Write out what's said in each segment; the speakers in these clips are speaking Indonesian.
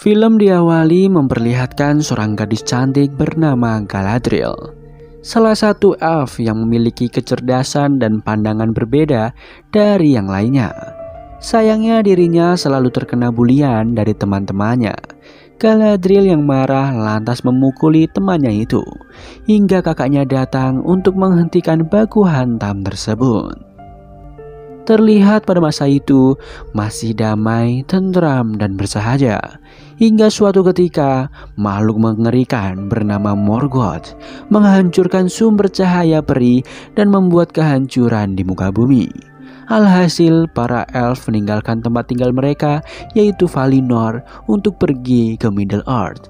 Film diawali memperlihatkan seorang gadis cantik bernama Galadriel, salah satu elf yang memiliki kecerdasan dan pandangan berbeda dari yang lainnya. Sayangnya dirinya selalu terkena bulian dari teman-temannya. Galadriel yang marah lantas memukuli temannya itu, hingga kakaknya datang untuk menghentikan baku hantam tersebut. Terlihat pada masa itu masih damai, tentram, dan bersahaja. Hingga suatu ketika makhluk mengerikan bernama Morgoth menghancurkan sumber cahaya peri dan membuat kehancuran di muka bumi. Alhasil para elf meninggalkan tempat tinggal mereka, yaitu Valinor, untuk pergi ke Middle Earth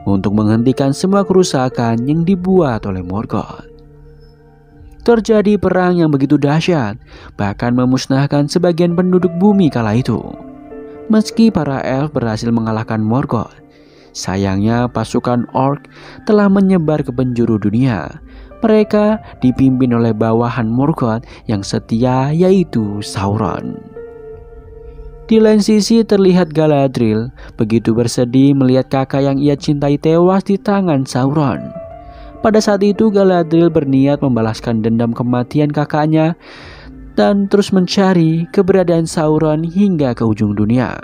untuk menghentikan semua kerusakan yang dibuat oleh Morgoth. Terjadi perang yang begitu dahsyat, bahkan memusnahkan sebagian penduduk bumi kala itu. Meski para elf berhasil mengalahkan Morgoth, sayangnya pasukan orc telah menyebar ke penjuru dunia. Mereka dipimpin oleh bawahan Morgoth yang setia, yaitu Sauron. Di lain sisi terlihat Galadriel begitu bersedih melihat kakak yang ia cintai tewas di tangan Sauron. Pada saat itu Galadriel berniat membalaskan dendam kematian kakaknya dan terus mencari keberadaan Sauron hingga ke ujung dunia.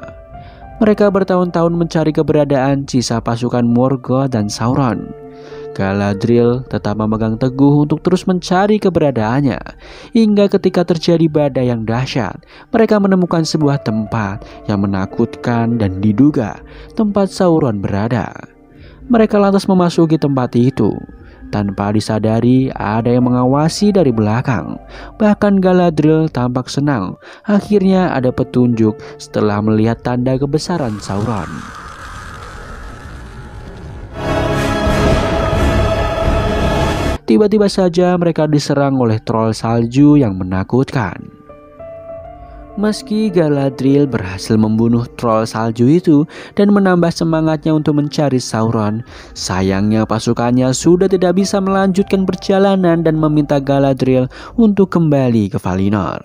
Mereka bertahun-tahun mencari keberadaan sisa pasukan Morgoth dan Sauron. Galadriel tetap memegang teguh untuk terus mencari keberadaannya, hingga ketika terjadi badai yang dahsyat, mereka menemukan sebuah tempat yang menakutkan dan diduga tempat Sauron berada. Mereka lantas memasuki tempat itu. Tanpa disadari ada yang mengawasi dari belakang. Bahkan Galadriel tampak senang. Akhirnya ada petunjuk setelah melihat tanda kebesaran Sauron. Tiba-tiba saja mereka diserang oleh troll salju yang menakutkan. Meski Galadriel berhasil membunuh troll salju itu dan menambah semangatnya untuk mencari Sauron, sayangnya pasukannya sudah tidak bisa melanjutkan perjalanan dan meminta Galadriel untuk kembali ke Valinor.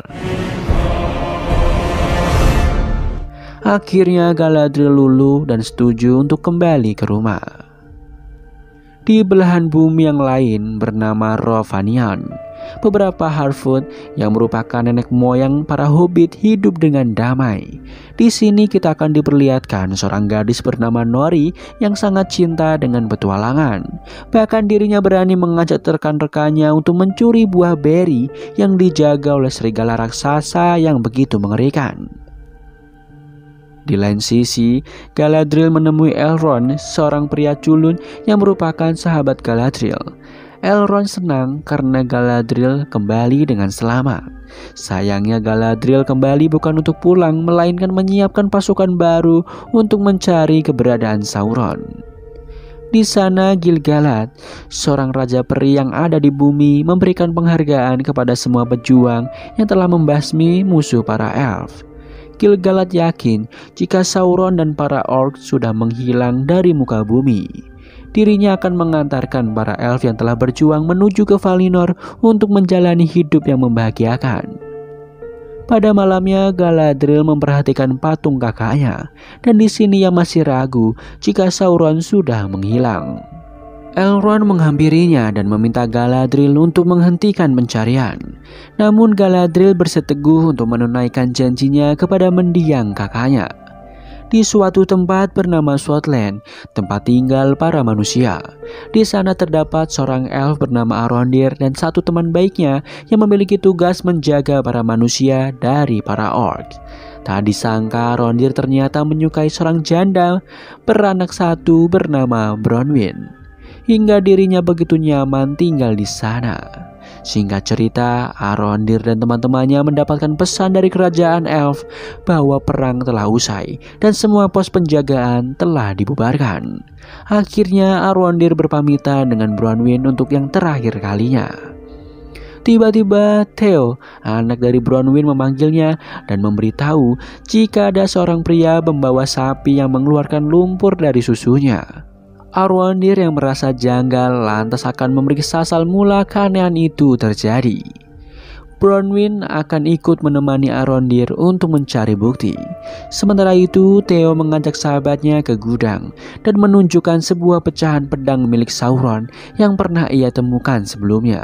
Akhirnya Galadriel luluh dan setuju untuk kembali ke rumah. Di belahan bumi yang lain bernama Rhovanion, beberapa Harfoot yang merupakan nenek moyang para hobbit hidup dengan damai. Di sini kita akan diperlihatkan seorang gadis bernama Nori yang sangat cinta dengan petualangan. Bahkan dirinya berani mengajak rekan-rekannya untuk mencuri buah beri yang dijaga oleh serigala raksasa yang begitu mengerikan. Di lain sisi, Galadriel menemui Elrond, seorang pria culun yang merupakan sahabat Galadriel. Elrond senang karena Galadriel kembali dengan selamat. Sayangnya Galadriel kembali bukan untuk pulang, melainkan menyiapkan pasukan baru untuk mencari keberadaan Sauron. Di sana Gil-galad, seorang raja peri yang ada di bumi, memberikan penghargaan kepada semua pejuang yang telah membasmi musuh para elf. Gil-galad yakin jika Sauron dan para orc sudah menghilang dari muka bumi, dirinya akan mengantarkan para elf yang telah berjuang menuju ke Valinor untuk menjalani hidup yang membahagiakan. Pada malamnya Galadriel memperhatikan patung kakaknya, dan di sini ia masih ragu jika Sauron sudah menghilang. Elrond menghampirinya dan meminta Galadriel untuk menghentikan pencarian. Namun Galadriel berseteguh untuk menunaikan janjinya kepada mendiang kakaknya. Di suatu tempat bernama Swordland, tempat tinggal para manusia. Di sana terdapat seorang elf bernama Arondir dan satu teman baiknya yang memiliki tugas menjaga para manusia dari para orc. Tak disangka Arondir ternyata menyukai seorang janda beranak satu bernama Bronwyn, hingga dirinya begitu nyaman tinggal di sana. Singkat cerita, Arondir dan teman-temannya mendapatkan pesan dari kerajaan elf bahwa perang telah usai dan semua pos penjagaan telah dibubarkan. Akhirnya Arondir berpamitan dengan Bronwyn untuk yang terakhir kalinya. Tiba-tiba Theo, anak dari Bronwyn, memanggilnya dan memberitahu jika ada seorang pria membawa sapi yang mengeluarkan lumpur dari susunya. Arondir yang merasa janggal lantas akan memeriksa asal mula keanehan itu terjadi. Bronwyn akan ikut menemani Arondir untuk mencari bukti. Sementara itu, Theo mengajak sahabatnya ke gudang dan menunjukkan sebuah pecahan pedang milik Sauron yang pernah ia temukan sebelumnya.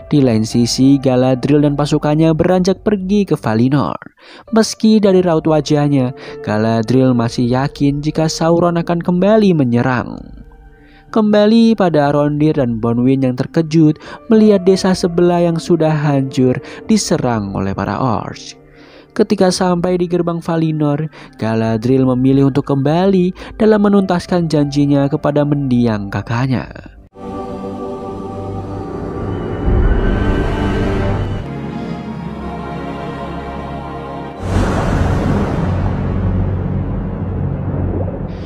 Di lain sisi, Galadriel dan pasukannya beranjak pergi ke Valinor. Meski dari raut wajahnya, Galadriel masih yakin jika Sauron akan kembali menyerang. Kembali pada Arondir dan Bronwyn yang terkejut melihat desa sebelah yang sudah hancur diserang oleh para orcs. Ketika sampai di gerbang Valinor, Galadriel memilih untuk kembali dalam menuntaskan janjinya kepada mendiang kakaknya.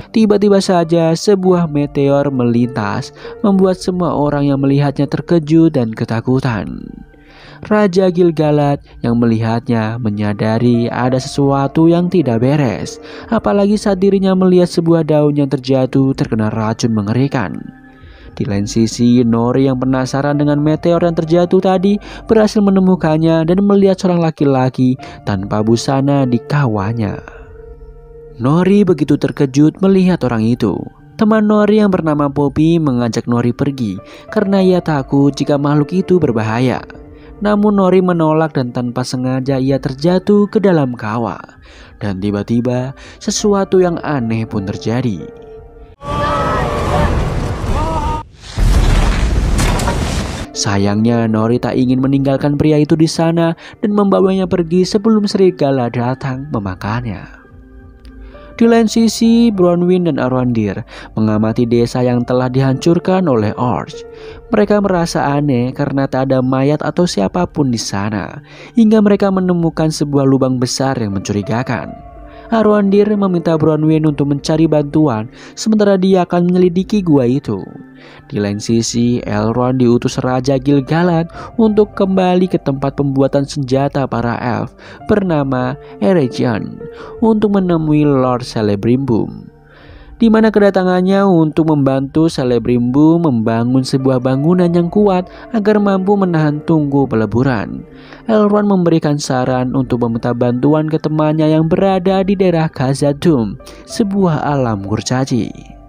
Tiba-tiba saja sebuah meteor melintas, membuat semua orang yang melihatnya terkejut dan ketakutan. Raja Gil-galad yang melihatnya menyadari ada sesuatu yang tidak beres, apalagi saat dirinya melihat sebuah daun yang terjatuh terkena racun mengerikan. Di lain sisi, Nori yang penasaran dengan meteor yang terjatuh tadi berhasil menemukannya dan melihat seorang laki-laki tanpa busana di kawahnya. Nori begitu terkejut melihat orang itu. Teman Nori yang bernama Poppy mengajak Nori pergi karena ia takut jika makhluk itu berbahaya. Namun Nori menolak dan tanpa sengaja ia terjatuh ke dalam kawah. Dan tiba-tiba sesuatu yang aneh pun terjadi. Sayangnya Nori tak ingin meninggalkan pria itu di sana dan membawanya pergi sebelum serigala datang memakannya. Di lain sisi, Bronwyn dan Arondir mengamati desa yang telah dihancurkan oleh orcs. Mereka merasa aneh karena tak ada mayat atau siapapun di sana, hingga mereka menemukan sebuah lubang besar yang mencurigakan. Arondir meminta Bronwyn untuk mencari bantuan, sementara dia akan menyelidiki gua itu. Di lain sisi, Elrond diutus Raja Gil-galad untuk kembali ke tempat pembuatan senjata para elf bernama Eregion untuk menemui Lord Celebrimbor, di mana kedatangannya untuk membantu Celebrimbor membangun sebuah bangunan yang kuat agar mampu menahan tunggu peleburan. Elrond memberikan saran untuk meminta bantuan ke temannya yang berada di daerah Khazad-dûm, sebuah alam kurcaci.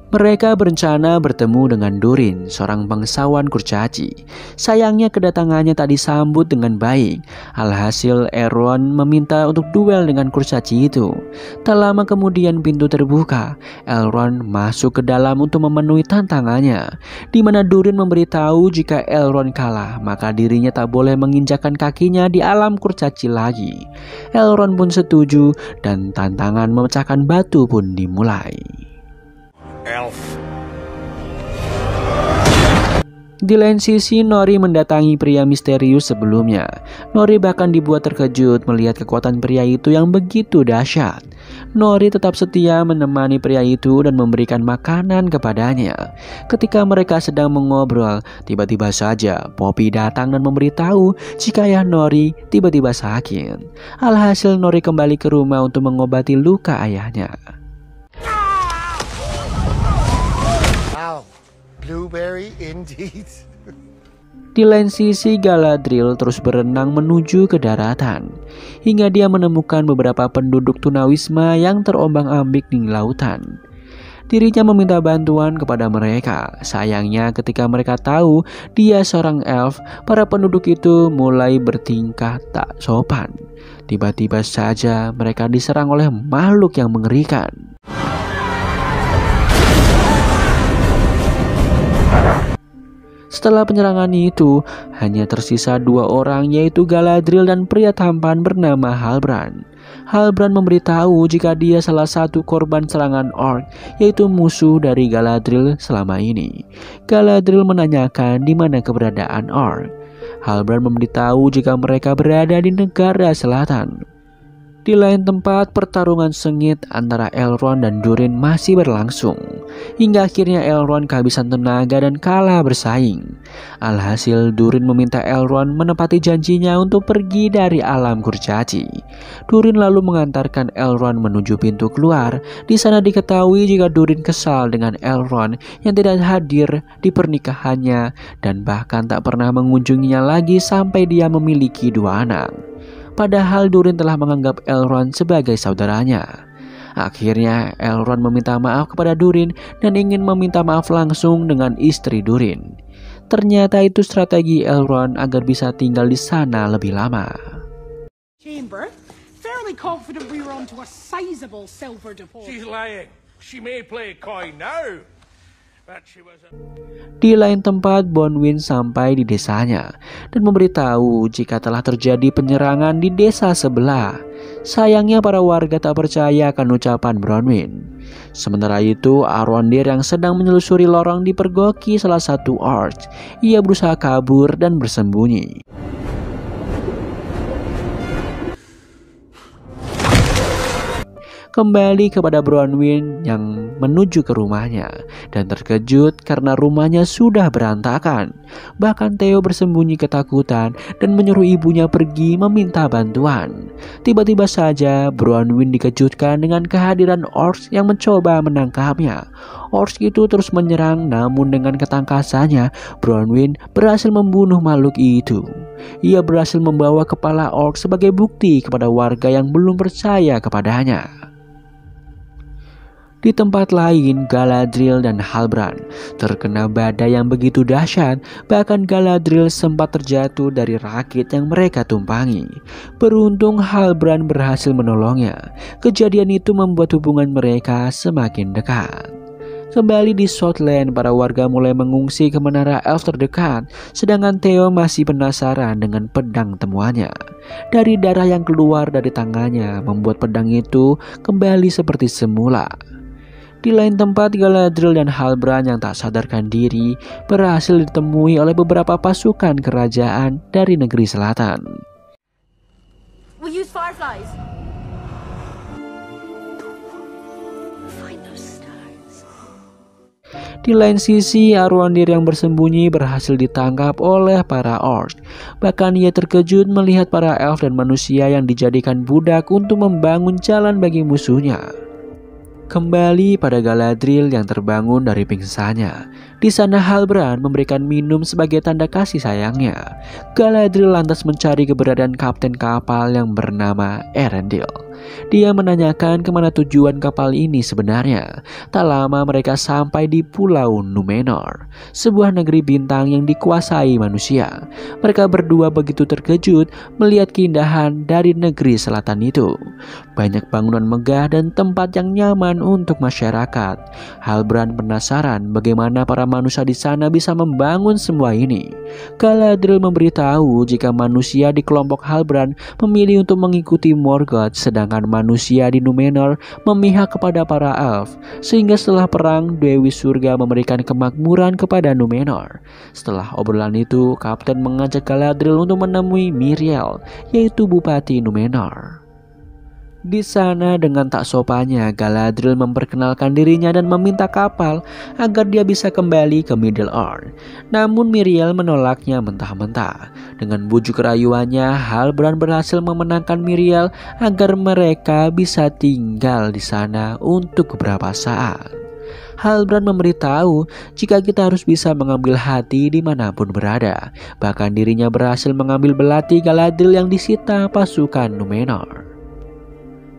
Mereka berencana bertemu dengan Durin, seorang bangsawan kurcaci. Sayangnya kedatangannya tak disambut dengan baik. Alhasil Elrond meminta untuk duel dengan kurcaci itu. Tak lama kemudian pintu terbuka. Elrond masuk ke dalam untuk memenuhi tantangannya, di mana Durin memberitahu jika Elrond kalah, maka dirinya tak boleh menginjakkan kakinya di alam kurcaci lagi. Elrond pun setuju dan tantangan memecahkan batu pun dimulai. Elf. Di lain sisi, Nori mendatangi pria misterius sebelumnya. Nori bahkan dibuat terkejut melihat kekuatan pria itu yang begitu dahsyat. Nori tetap setia menemani pria itu dan memberikan makanan kepadanya. Ketika mereka sedang mengobrol, tiba-tiba saja Poppy datang dan memberitahu jika ayah Nori tiba-tiba sakit. Alhasil Nori kembali ke rumah untuk mengobati luka ayahnya. Blueberry indeed. Di lain sisi, Galadriel terus berenang menuju ke daratan hingga dia menemukan beberapa penduduk tunawisma yang terombang-ambing di lautan. Dirinya meminta bantuan kepada mereka. Sayangnya ketika mereka tahu dia seorang elf, para penduduk itu mulai bertingkah tak sopan. Tiba-tiba saja mereka diserang oleh makhluk yang mengerikan. Setelah penyerangan itu, hanya tersisa dua orang, yaitu Galadriel dan pria tampan bernama Halbrand. Halbrand memberitahu jika dia salah satu korban serangan orc, yaitu musuh dari Galadriel selama ini. Galadriel menanyakan di mana keberadaan orc. Halbrand memberitahu jika mereka berada di negara selatan. Di lain tempat, pertarungan sengit antara Elrond dan Durin masih berlangsung. hingga akhirnya Elrond kehabisan tenaga dan kalah bersaing. Alhasil Durin meminta Elrond menepati janjinya untuk pergi dari alam kurcaci. Durin lalu mengantarkan Elrond menuju pintu keluar. Di sana diketahui jika Durin kesal dengan Elrond yang tidak hadir di pernikahannya dan bahkan tak pernah mengunjunginya lagi sampai dia memiliki 2 anak. Padahal Durin telah menganggap Elrond sebagai saudaranya. Akhirnya Elrond meminta maaf kepada Durin dan ingin meminta maaf langsung dengan istri Durin. Ternyata itu strategi Elrond agar bisa tinggal di sana lebih lama. Chamber, fairly confident we were onto a sizable silver deposit. She's lying. She may play coy now. Di lain tempat, Bonwyn sampai di desanya dan memberitahu jika telah terjadi penyerangan di desa sebelah. Sayangnya para warga tak percaya akan ucapan Bronwyn. Sementara itu, Arondir yang sedang menelusuri lorong dipergoki salah satu orc. Ia berusaha kabur dan bersembunyi. Kembali kepada Bronwyn yang menuju ke rumahnya dan terkejut karena rumahnya sudah berantakan. Bahkan Theo bersembunyi ketakutan dan menyuruh ibunya pergi meminta bantuan. Tiba-tiba saja Bronwyn dikejutkan dengan kehadiran orcs yang mencoba menangkapnya. Orcs itu terus menyerang, namun dengan ketangkasannya Bronwyn berhasil membunuh makhluk itu. Ia berhasil membawa kepala orc sebagai bukti kepada warga yang belum percaya kepadanya. Di tempat lain, Galadriel dan Halbrand terkena badai yang begitu dahsyat. Bahkan Galadriel sempat terjatuh dari rakit yang mereka tumpangi. Beruntung Halbrand berhasil menolongnya. Kejadian itu membuat hubungan mereka semakin dekat. Kembali di Southland, para warga mulai mengungsi ke menara elf terdekat, sedangkan Theo masih penasaran dengan pedang temuannya. Dari darah yang keluar dari tangannya membuat pedang itu kembali seperti semula. Di lain tempat, Galadriel dan Halbrand yang tak sadarkan diri berhasil ditemui oleh beberapa pasukan kerajaan dari negeri selatan. We use fireflies. Find those stars. Di lain sisi, Arondir yang bersembunyi berhasil ditangkap oleh para orc. Bahkan ia terkejut melihat para elf dan manusia yang dijadikan budak untuk membangun jalan bagi musuhnya. Kembali pada Galadriel yang terbangun dari pingsannya. Di sana Halbrand memberikan minum sebagai tanda kasih sayangnya. Galadriel lantas mencari keberadaan kapten kapal yang bernama Erendil. Dia menanyakan kemana tujuan kapal ini sebenarnya. Tak lama mereka sampai di Pulau Numenor, sebuah negeri bintang yang dikuasai manusia. Mereka berdua begitu terkejut melihat keindahan dari negeri selatan itu. Banyak bangunan megah dan tempat yang nyaman untuk masyarakat. Halbrand penasaran bagaimana para manusia di sana bisa membangun semua ini. Galadriel memberitahu jika manusia di kelompok Halbrand memilih untuk mengikuti Morgoth, sedangkan manusia di Numenor memihak kepada para elf. Sehingga setelah perang, Dewi Surga memberikan kemakmuran kepada Numenor. Setelah obrolan itu, Kapten mengajak Galadriel untuk menemui Miriel, yaitu Bupati Numenor. Di sana dengan tak sopannya, Galadriel memperkenalkan dirinya dan meminta kapal agar dia bisa kembali ke Middle-earth. Namun Miriel menolaknya mentah-mentah. Dengan bujuk rayuannya, Halbrand berhasil memenangkan Miriel agar mereka bisa tinggal di sana untuk beberapa saat. Halbrand memberitahu jika kita harus bisa mengambil hati dimanapun berada. Bahkan dirinya berhasil mengambil belati Galadriel yang disita pasukan Numenor.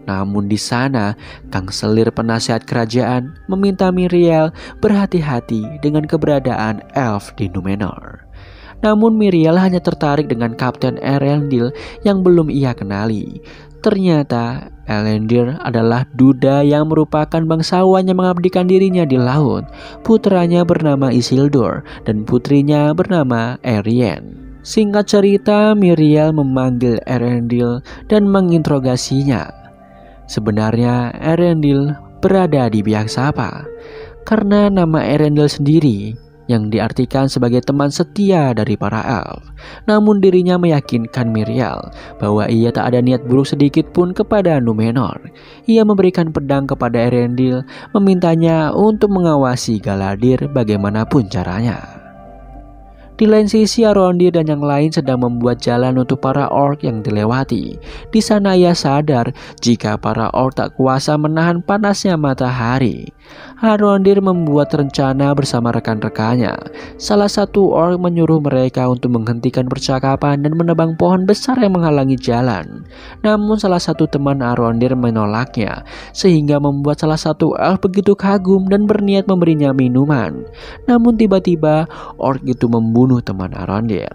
Namun di sana, Kang Selir penasihat kerajaan meminta Miriel berhati-hati dengan keberadaan elf di Numenor. Namun Miriel hanya tertarik dengan Kapten Elendil yang belum ia kenali. Ternyata Elendil adalah duda yang merupakan bangsawan yang mengabdikan dirinya di laut. Putranya bernama Isildur dan putrinya bernama Arien. Singkat cerita, Miriel memanggil Elendil dan menginterogasinya. Sebenarnya Erendil berada di pihak siapa? Karena nama Erendil sendiri yang diartikan sebagai teman setia dari para elf. Namun dirinya meyakinkan Miriel bahwa ia tak ada niat buruk sedikit pun kepada Numenor. Ia memberikan pedang kepada Erendil, memintanya untuk mengawasi Galadhir bagaimanapun caranya. Di lain sisi, Arondir dan yang lain sedang membuat jalan untuk para orc yang dilewati. Di sana ia sadar jika para orc tak kuasa menahan panasnya matahari. Arondir membuat rencana bersama rekan-rekannya. Salah satu orc menyuruh mereka untuk menghentikan percakapan dan menebang pohon besar yang menghalangi jalan. Namun salah satu teman Arondir menolaknya, sehingga membuat salah satu elf begitu kagum dan berniat memberinya minuman. Namun tiba-tiba orc itu membunuh teman Arondir.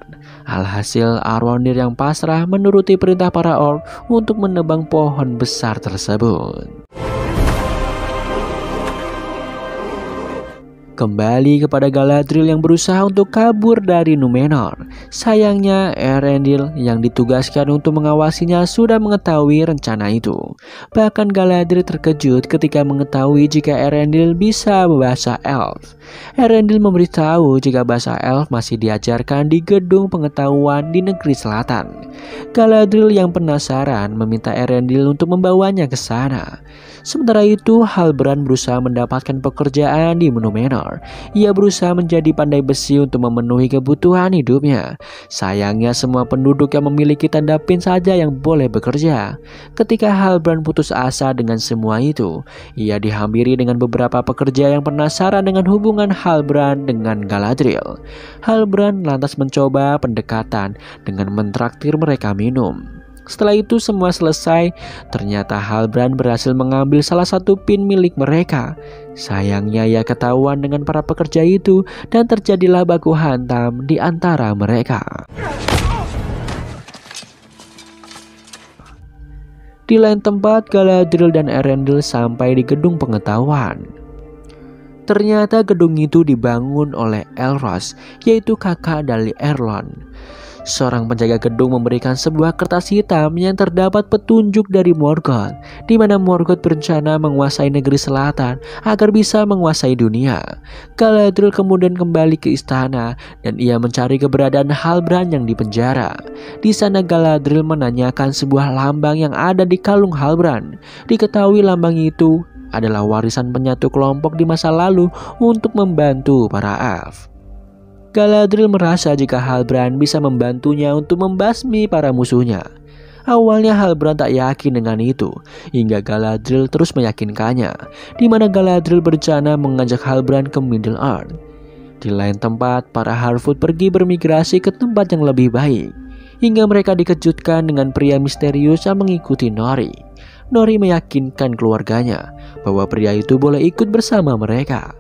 Alhasil Arondir yang pasrah menuruti perintah para orc untuk menebang pohon besar tersebut. Kembali kepada Galadriel yang berusaha untuk kabur dari Numenor. Sayangnya Erendil yang ditugaskan untuk mengawasinya sudah mengetahui rencana itu. Bahkan Galadriel terkejut ketika mengetahui jika Erendil bisa bahasa elf. Erendil memberitahu jika bahasa elf masih diajarkan di gedung pengetahuan di negeri selatan. Galadriel yang penasaran meminta Erendil untuk membawanya ke sana. Sementara itu, Halbrand berusaha mendapatkan pekerjaan di Numenor. Ia berusaha menjadi pandai besi untuk memenuhi kebutuhan hidupnya. Sayangnya semua penduduk yang memiliki tanda pin saja yang boleh bekerja. Ketika Halbrand putus asa dengan semua itu, ia dihampiri dengan beberapa pekerja yang penasaran dengan hubungan Halbrand dengan Galadriel. Halbrand lantas mencoba pendekatan dengan mentraktir mereka minum. Setelah itu semua selesai, ternyata Halbrand berhasil mengambil salah satu pin milik mereka. Sayangnya ia ketahuan dengan para pekerja itu dan terjadilah baku hantam di antara mereka. Di lain tempat, Galadriel dan Erendil sampai di gedung pengetahuan. Ternyata gedung itu dibangun oleh Elros, yaitu kakak dari Elrond. Seorang penjaga gedung memberikan sebuah kertas hitam yang terdapat petunjuk dari Morgoth, di mana Morgoth berencana menguasai negeri selatan agar bisa menguasai dunia. Galadriel kemudian kembali ke istana dan ia mencari keberadaan Halbrand yang dipenjara. Di sana Galadriel menanyakan sebuah lambang yang ada di kalung Halbrand. Diketahui lambang itu adalah warisan penyatu kelompok di masa lalu untuk membantu para elf. Galadriel merasa jika Halbrand bisa membantunya untuk membasmi para musuhnya. Awalnya Halbrand tak yakin dengan itu, hingga Galadriel terus meyakinkannya, di mana Galadriel berencana mengajak Halbrand ke Middle-earth. Di lain tempat, para Harfoot pergi bermigrasi ke tempat yang lebih baik, hingga mereka dikejutkan dengan pria misterius yang mengikuti Nori. Nori meyakinkan keluarganya bahwa pria itu boleh ikut bersama mereka.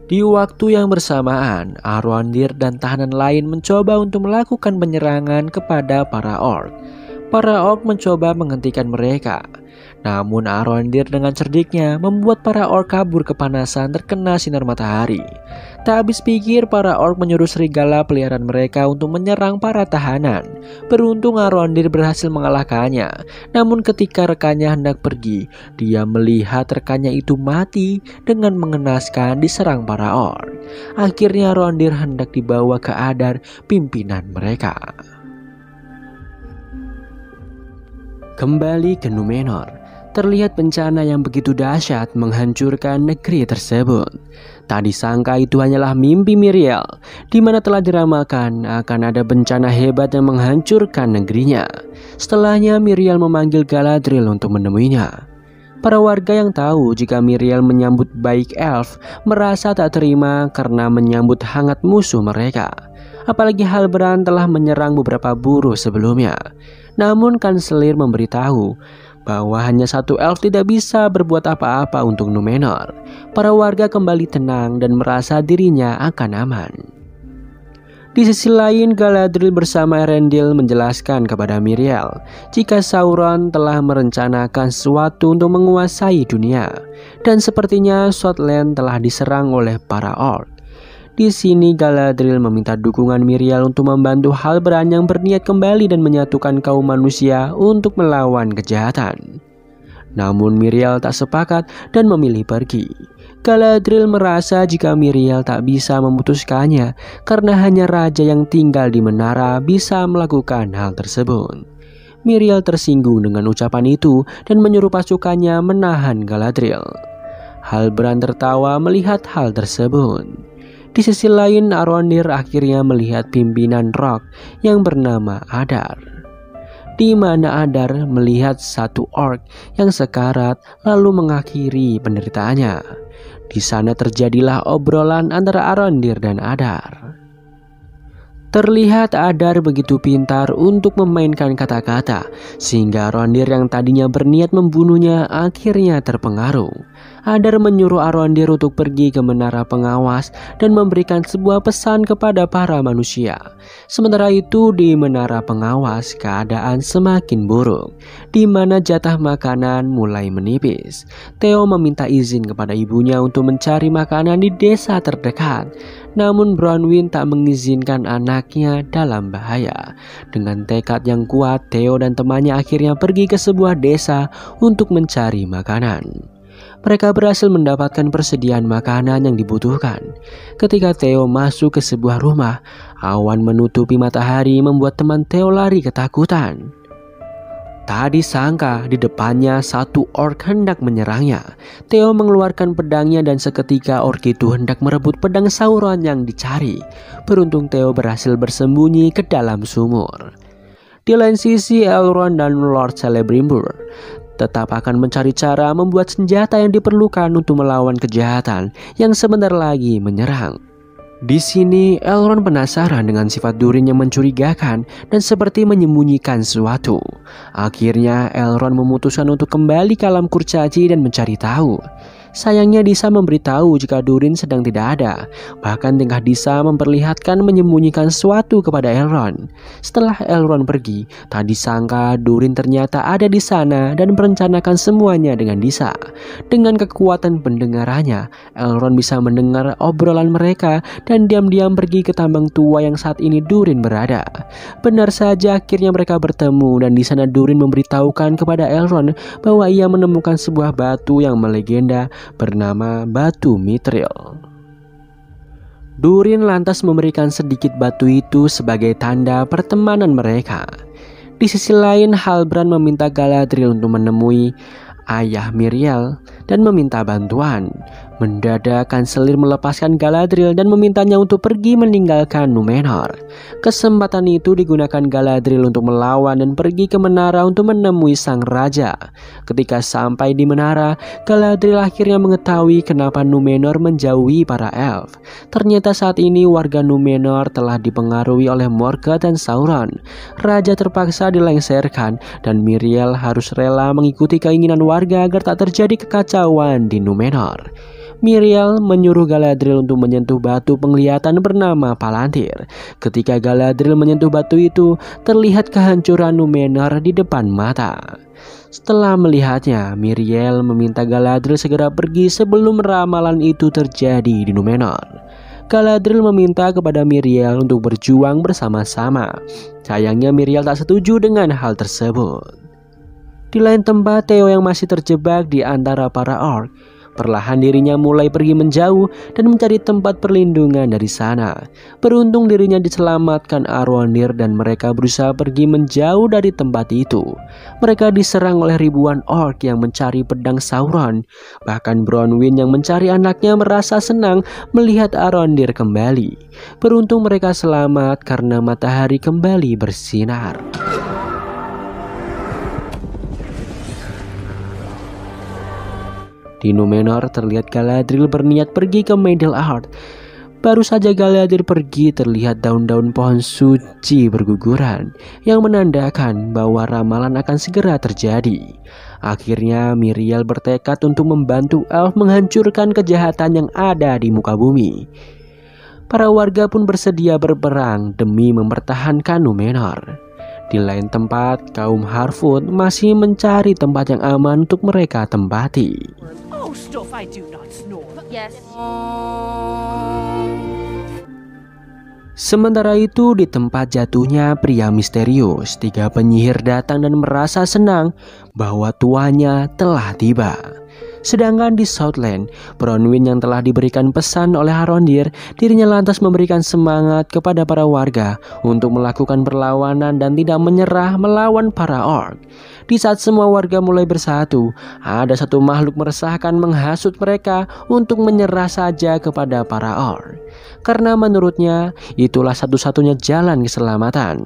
Di waktu yang bersamaan, Arondir dan tahanan lain mencoba untuk melakukan penyerangan kepada para orc. Para orc mencoba menghentikan mereka. Namun Arondir dengan cerdiknya membuat para orc kabur kepanasan terkena sinar matahari. Tak habis pikir, para orc menyuruh serigala peliharaan mereka untuk menyerang para tahanan. Beruntung Arondir berhasil mengalahkannya. Namun ketika rekannya hendak pergi, dia melihat rekannya itu mati dengan mengenaskan diserang para orc. Akhirnya Arondir hendak dibawa ke Adar, pimpinan mereka. Kembali ke Numenor, terlihat bencana yang begitu dahsyat menghancurkan negeri tersebut. Tak disangka itu hanyalah mimpi Miriel, di mana telah diramalkan akan ada bencana hebat yang menghancurkan negerinya. Setelahnya Miriel memanggil Galadriel untuk menemuinya. Para warga yang tahu jika Miriel menyambut baik elf merasa tak terima karena menyambut hangat musuh mereka. Apalagi Halbrand telah menyerang beberapa buruh sebelumnya. Namun kanselir memberitahu bahwa hanya satu elf tidak bisa berbuat apa-apa untuk Numenor. Para warga kembali tenang dan merasa dirinya akan aman. Di sisi lain, Galadriel bersama Erendil menjelaskan kepada Miriel jika Sauron telah merencanakan sesuatu untuk menguasai dunia, dan sepertinya Southland telah diserang oleh para orc. Di sini Galadriel meminta dukungan Miriel untuk membantu Halbrand yang berniat kembali dan menyatukan kaum manusia untuk melawan kejahatan. Namun Miriel tak sepakat dan memilih pergi. Galadriel merasa jika Miriel tak bisa memutuskannya karena hanya raja yang tinggal di menara bisa melakukan hal tersebut. Miriel tersinggung dengan ucapan itu dan menyuruh pasukannya menahan Galadriel. Halbrand tertawa melihat hal tersebut. Di sisi lain, Arondir akhirnya melihat pimpinan Rock yang bernama Adar, di mana Adar melihat satu orc yang sekarat lalu mengakhiri penderitaannya. Di sana terjadilah obrolan antara Arondir dan Adar. Terlihat Adar begitu pintar untuk memainkan kata-kata sehingga Arondir yang tadinya berniat membunuhnya akhirnya terpengaruh. Adar menyuruh Arondir untuk pergi ke menara pengawas dan memberikan sebuah pesan kepada para manusia. Sementara itu di menara pengawas keadaan semakin buruk, di mana jatah makanan mulai menipis. Theo meminta izin kepada ibunya untuk mencari makanan di desa terdekat. Namun Bronwyn tak mengizinkan anaknya dalam bahaya. Dengan tekad yang kuat, Theo dan temannya akhirnya pergi ke sebuah desa untuk mencari makanan. Mereka berhasil mendapatkan persediaan makanan yang dibutuhkan. Ketika Theo masuk ke sebuah rumah, awan menutupi matahari membuat teman Theo lari ketakutan. Tak disangka di depannya satu orc hendak menyerangnya. Theo mengeluarkan pedangnya dan seketika orc itu hendak merebut pedang Sauron yang dicari. Beruntung Theo berhasil bersembunyi ke dalam sumur. Di lain sisi, Elrond dan Lord Celebrimbor tetap akan mencari cara membuat senjata yang diperlukan untuk melawan kejahatan yang sebentar lagi menyerang. Di sini Elrond penasaran dengan sifat Durin yang mencurigakan dan seperti menyembunyikan sesuatu. Akhirnya Elrond memutuskan untuk kembali ke alam kurcaci dan mencari tahu. Sayangnya Disa memberitahu jika Durin sedang tidak ada. Bahkan tingkah Disa memperlihatkan menyembunyikan sesuatu kepada Elrond. Setelah Elrond pergi, tak disangka Durin ternyata ada di sana dan merencanakan semuanya dengan Disa. Dengan kekuatan pendengarannya, Elrond bisa mendengar obrolan mereka dan diam-diam pergi ke tambang tua yang saat ini Durin berada. Benar saja akhirnya mereka bertemu dan di sana Durin memberitahukan kepada Elrond bahwa ia menemukan sebuah batu yang melegenda bernama Batu Mithril. Durin lantas memberikan sedikit batu itu sebagai tanda pertemanan mereka. Di sisi lain, Halbrand meminta Galadriel untuk menemui ayah Miriel dan meminta bantuan. Mendadak Kanselir melepaskan Galadriel dan memintanya untuk pergi meninggalkan Númenor. Kesempatan itu digunakan Galadriel untuk melawan dan pergi ke menara untuk menemui sang raja. Ketika sampai di menara, Galadriel akhirnya mengetahui kenapa Númenor menjauhi para elf. Ternyata saat ini warga Númenor telah dipengaruhi oleh Morgoth dan Sauron. Raja terpaksa dilengsarkan dan Miriel harus rela mengikuti keinginan warga agar tak terjadi kekacauan di Númenor. Miriel menyuruh Galadriel untuk menyentuh batu penglihatan bernama Palantir. Ketika Galadriel menyentuh batu itu, terlihat kehancuran Númenor di depan mata. Setelah melihatnya, Miriel meminta Galadriel segera pergi sebelum ramalan itu terjadi di Númenor. Galadriel meminta kepada Miriel untuk berjuang bersama-sama. Sayangnya Miriel tak setuju dengan hal tersebut. Di lain tempat, Theo yang masih terjebak di antara para orc, perlahan dirinya mulai pergi menjauh dan mencari tempat perlindungan dari sana. Beruntung dirinya diselamatkan Arondir dan mereka berusaha pergi menjauh dari tempat itu. Mereka diserang oleh ribuan orc yang mencari pedang Sauron. Bahkan Bronwyn yang mencari anaknya merasa senang melihat Arondir kembali. Beruntung mereka selamat karena matahari kembali bersinar. Di Númenor terlihat Galadriel berniat pergi ke Middle-earth. Baru saja Galadriel pergi, terlihat daun-daun pohon suci berguguran yang menandakan bahwa ramalan akan segera terjadi. Akhirnya Miriel bertekad untuk membantu elf menghancurkan kejahatan yang ada di muka bumi. Para warga pun bersedia berperang demi mempertahankan Númenor. Di lain tempat, kaum Harfoot masih mencari tempat yang aman untuk mereka tempati. Oh, stuff I do not snore. Yes. Sementara itu di tempat jatuhnya pria misterius, 3 penyihir datang dan merasa senang bahwa tuannya telah tiba. Sedangkan di Southland, Bronwyn yang telah diberikan pesan oleh Arondir, dirinya lantas memberikan semangat kepada para warga untuk melakukan perlawanan dan tidak menyerah melawan para orc. Di saat semua warga mulai bersatu, ada satu makhluk meresahkan menghasut mereka untuk menyerah saja kepada para orc. Karena menurutnya itulah satu-satunya jalan keselamatan.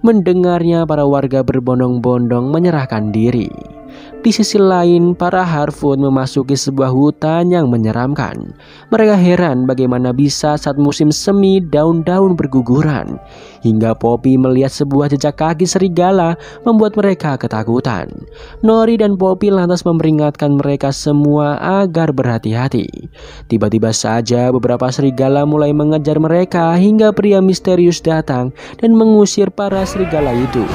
Mendengarnya, para warga berbondong-bondong menyerahkan diri. Di sisi lain, para Harfoot memasuki sebuah hutan yang menyeramkan. Mereka heran bagaimana bisa saat musim semi daun-daun berguguran. Hingga Poppy melihat sebuah jejak kaki serigala membuat mereka ketakutan. Nori dan Poppy lantas memperingatkan mereka semua agar berhati-hati. Tiba-tiba saja beberapa serigala mulai mengejar mereka hingga pria misterius datang dan mengusir para serigala itu.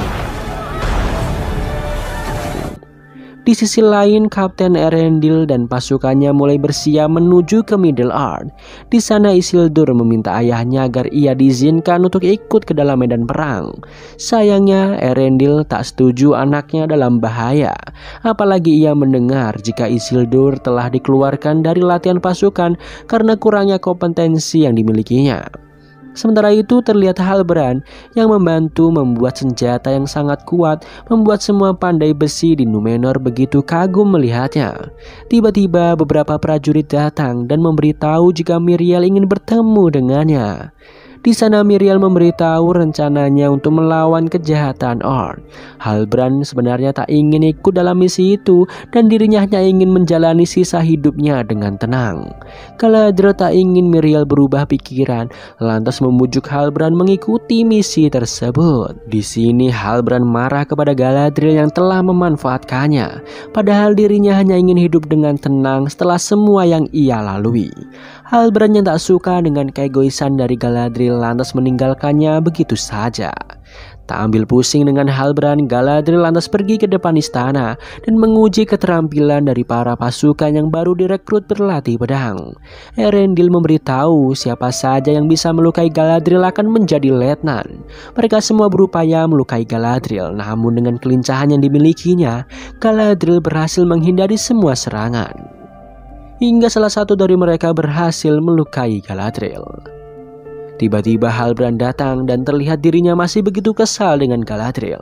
Di sisi lain, Kapten Erendil dan pasukannya mulai bersiap menuju ke Middle-earth. Di sana Isildur meminta ayahnya agar ia diizinkan untuk ikut ke dalam medan perang. Sayangnya Erendil tak setuju anaknya dalam bahaya. Apalagi ia mendengar jika Isildur telah dikeluarkan dari latihan pasukan karena kurangnya kompetensi yang dimilikinya. Sementara itu terlihat Halbrand yang membantu membuat senjata yang sangat kuat, membuat semua pandai besi di Númenor begitu kagum melihatnya. Tiba-tiba beberapa prajurit datang dan memberitahu jika Míriel ingin bertemu dengannya. Di sana Míriel memberitahu rencananya untuk melawan kejahatan orc. Halbrand sebenarnya tak ingin ikut dalam misi itu dan dirinya hanya ingin menjalani sisa hidupnya dengan tenang. Galadriel tak ingin Míriel berubah pikiran, lantas membujuk Halbrand mengikuti misi tersebut. Di sini Halbrand marah kepada Galadriel yang telah memanfaatkannya, padahal dirinya hanya ingin hidup dengan tenang setelah semua yang ia lalui. Halbrand yang tak suka dengan keegoisan dari Galadriel lantas meninggalkannya begitu saja. Tak ambil pusing dengan Halbrand, Galadriel lantas pergi ke depan istana dan menguji keterampilan dari para pasukan yang baru direkrut berlatih pedang. Erendil memberitahu siapa saja yang bisa melukai Galadriel akan menjadi letnan. Mereka semua berupaya melukai Galadriel, namun dengan kelincahan yang dimilikinya, Galadriel berhasil menghindari semua serangan. Hingga salah satu dari mereka berhasil melukai Galadriel. Tiba-tiba Halbrand datang dan terlihat dirinya masih begitu kesal dengan Galadriel.